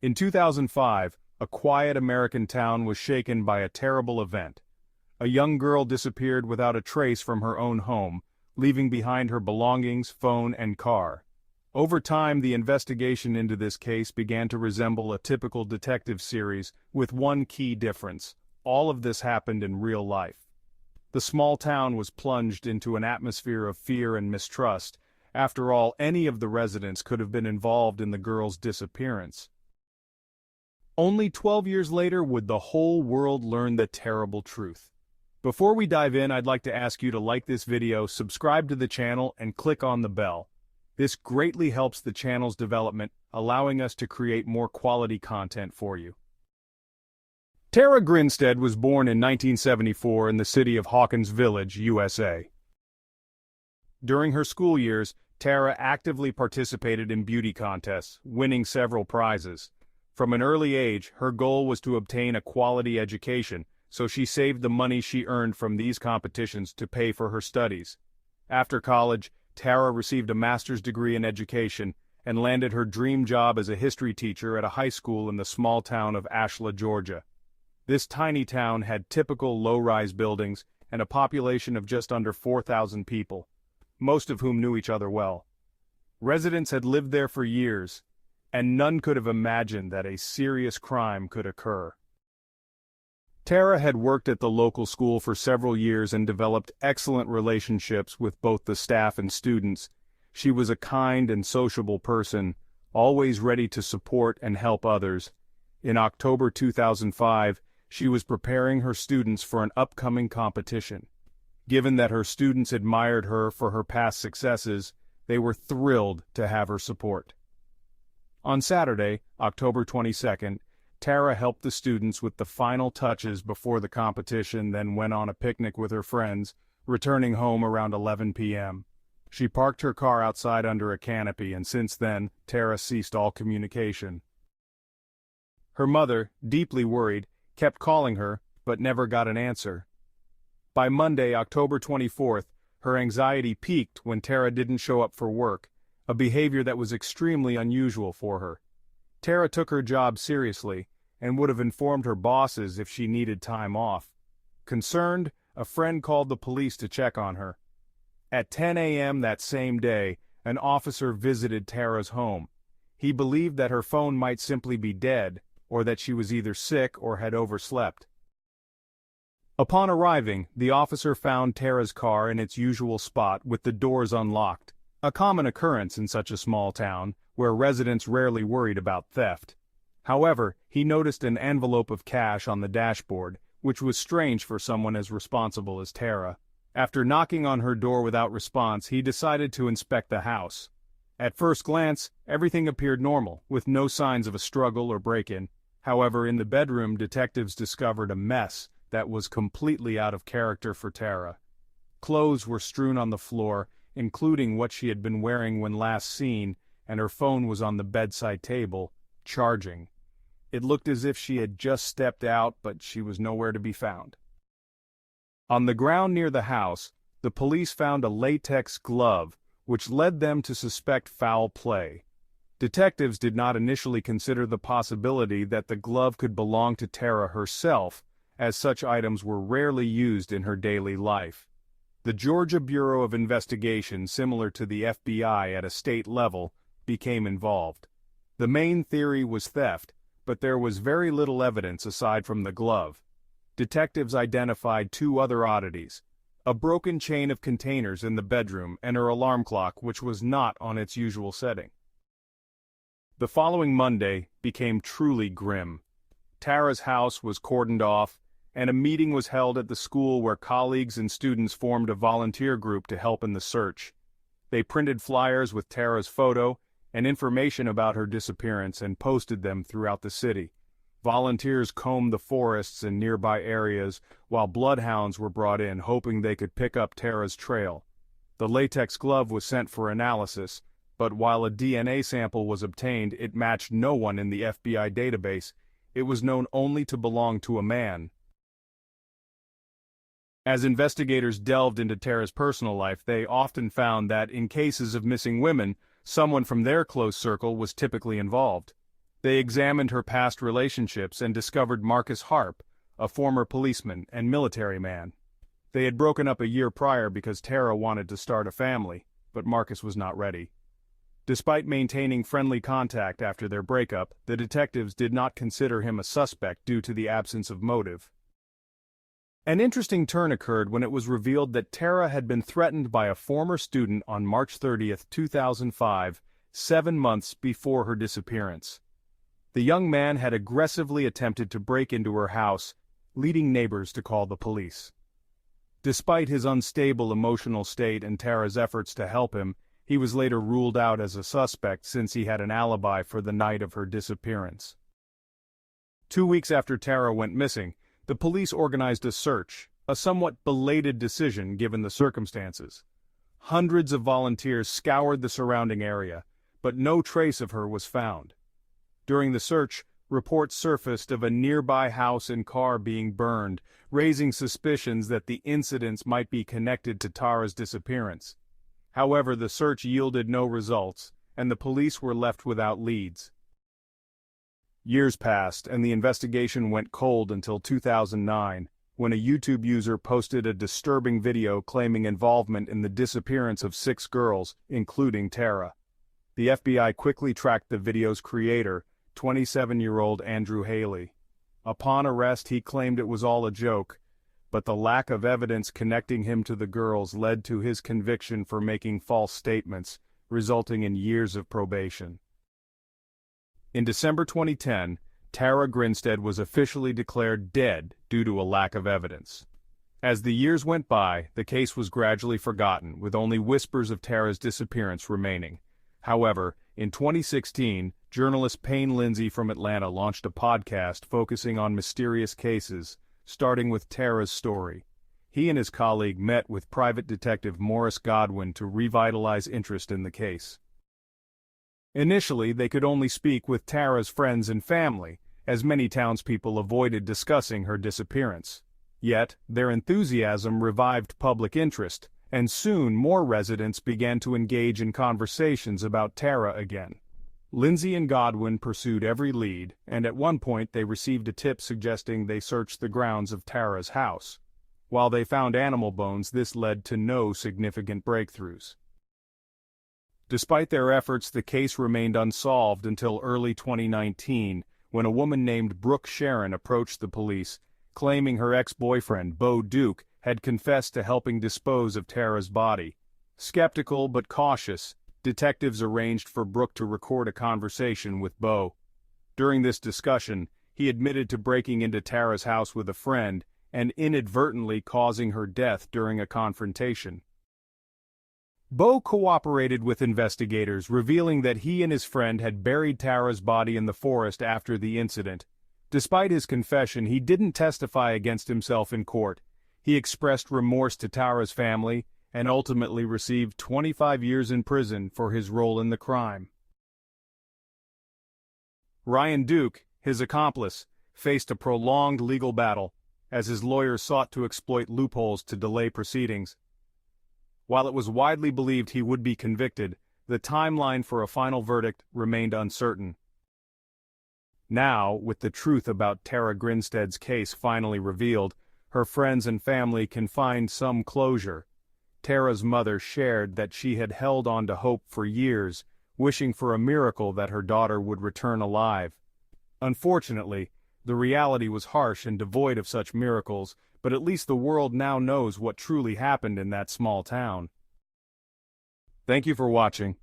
In 2005, a quiet American town was shaken by a terrible event. A young girl disappeared without a trace from her own home, leaving behind her belongings, phone, and car. Over time, the investigation into this case began to resemble a typical detective series, with one key difference: all of this happened in real life. The small town was plunged into an atmosphere of fear and mistrust. After all, any of the residents could have been involved in the girl's disappearance. Only 12 years later would the whole world learn the terrible truth. Before we dive in, I'd like to ask you to like this video, subscribe to the channel, and click on the bell. This greatly helps the channel's development, allowing us to create more quality content for you. Tara Grinstead was born in 1974 in the city of Hawkins Village, USA. During her school years, Tara actively participated in beauty contests, winning several prizes. From an early age, her goal was to obtain a quality education, so she saved the money she earned from these competitions to pay for her studies. After college, Tara received a master's degree in education and landed her dream job as a history teacher at a high school in the small town of Ashla, Georgia. This tiny town had typical low-rise buildings and a population of just under 4,000 people, most of whom knew each other well. Residents had lived there for years, and none could have imagined that a serious crime could occur. Tara had worked at the local school for several years and developed excellent relationships with both the staff and students. She was a kind and sociable person, always ready to support and help others. In October 2005, she was preparing her students for an upcoming competition. Given that her students admired her for her past successes, they were thrilled to have her support. On Saturday, October 22nd, Tara helped the students with the final touches before the competition, then went on a picnic with her friends, returning home around 11 p.m. She parked her car outside under a canopy, and since then, Tara ceased all communication. Her mother, deeply worried, kept calling her, but never got an answer. By Monday, October 24th, her anxiety peaked when Tara didn't show up for work, a behavior that was extremely unusual for her. Tara took her job seriously, and would have informed her bosses if she needed time off. Concerned, a friend called the police to check on her. At 10 a.m. that same day, an officer visited Tara's home. He believed that her phone might simply be dead, or that she was either sick or had overslept. Upon arriving, the officer found Tara's car in its usual spot with the doors unlocked, a common occurrence in such a small town, where residents rarely worried about theft. However, he noticed an envelope of cash on the dashboard, which was strange for someone as responsible as Tara. After knocking on her door without response, he decided to inspect the house. At first glance, everything appeared normal, with no signs of a struggle or break-in. However, in the bedroom, detectives discovered a mess that was completely out of character for Tara. Clothes were strewn on the floor, including what she had been wearing when last seen, and her phone was on the bedside table, charging. It looked as if she had just stepped out, but she was nowhere to be found. On the ground near the house, the police found a latex glove, which led them to suspect foul play. Detectives did not initially consider the possibility that the glove could belong to Tara herself, as such items were rarely used in her daily life. The Georgia Bureau of Investigation, similar to the FBI at a state level, became involved. The main theory was theft, but there was very little evidence aside from the glove. Detectives identified two other oddities: a broken chain of containers in the bedroom and her alarm clock, which was not on its usual setting. The following Monday became truly grim. Tara's house was cordoned off, and a meeting was held at the school where colleagues and students formed a volunteer group to help in the search. They printed flyers with Tara's photo and information about her disappearance and posted them throughout the city. Volunteers combed the forests and nearby areas, while bloodhounds were brought in, hoping they could pick up Tara's trail. The latex glove was sent for analysis, but while a DNA sample was obtained, it matched no one in the FBI database. It was known only to belong to a man. As investigators delved into Tara's personal life, they often found that in cases of missing women, someone from their close circle was typically involved. They examined her past relationships and discovered Marcus Harp, a former policeman and military man. They had broken up a year prior because Tara wanted to start a family, but Marcus was not ready. Despite maintaining friendly contact after their breakup, the detectives did not consider him a suspect due to the absence of motive. An interesting turn occurred when it was revealed that Tara had been threatened by a former student on March 30, 2005, 7 months before her disappearance. The young man had aggressively attempted to break into her house, leading neighbors to call the police. Despite his unstable emotional state and Tara's efforts to help him, he was later ruled out as a suspect since he had an alibi for the night of her disappearance. 2 weeks after Tara went missing, the police organized a search, a somewhat belated decision given the circumstances. Hundreds of volunteers scoured the surrounding area, but no trace of her was found. During the search, reports surfaced of a nearby house and car being burned, raising suspicions that the incidents might be connected to Tara's disappearance. However, the search yielded no results, and the police were left without leads. Years passed, and the investigation went cold until 2009, when a YouTube user posted a disturbing video claiming involvement in the disappearance of 6 girls, including Tara. The FBI quickly tracked the video's creator, 27-year-old Andrew Haley. Upon arrest, he claimed it was all a joke, but the lack of evidence connecting him to the girls led to his conviction for making false statements, resulting in years of probation. In December 2010, Tara Grinstead was officially declared dead due to a lack of evidence. As the years went by, the case was gradually forgotten, with only whispers of Tara's disappearance remaining. However, in 2016, journalist Payne Lindsay from Atlanta launched a podcast focusing on mysterious cases, starting with Tara's story. He and his colleague met with private detective Morris Godwin to revitalize interest in the case. Initially, they could only speak with Tara's friends and family, as many townspeople avoided discussing her disappearance. Yet, their enthusiasm revived public interest, and soon more residents began to engage in conversations about Tara again. Lindsay and Godwin pursued every lead, and at one point they received a tip suggesting they search the grounds of Tara's house. While they found animal bones, this led to no significant breakthroughs. Despite their efforts, the case remained unsolved until early 2019, when a woman named Brooke Sharon approached the police, claiming her ex-boyfriend, Bo Duke, had confessed to helping dispose of Tara's body. Skeptical but cautious, detectives arranged for Brooke to record a conversation with Bo. During this discussion, he admitted to breaking into Tara's house with a friend and inadvertently causing her death during a confrontation. Bo cooperated with investigators, revealing that he and his friend had buried Tara's body in the forest after the incident. Despite his confession, he didn't testify against himself in court. He expressed remorse to Tara's family and ultimately received 25 years in prison for his role in the crime. Ryan Duke, his accomplice, faced a prolonged legal battle, as his lawyers sought to exploit loopholes to delay proceedings. While it was widely believed he would be convicted, the timeline for a final verdict remained uncertain. Now, with the truth about Tara Grinstead's case finally revealed, her friends and family can find some closure. Tara's mother shared that she had held on to hope for years, wishing for a miracle that her daughter would return alive. Unfortunately, the reality was harsh and devoid of such miracles, but at least the world now knows what truly happened in that small town. Thank you for watching.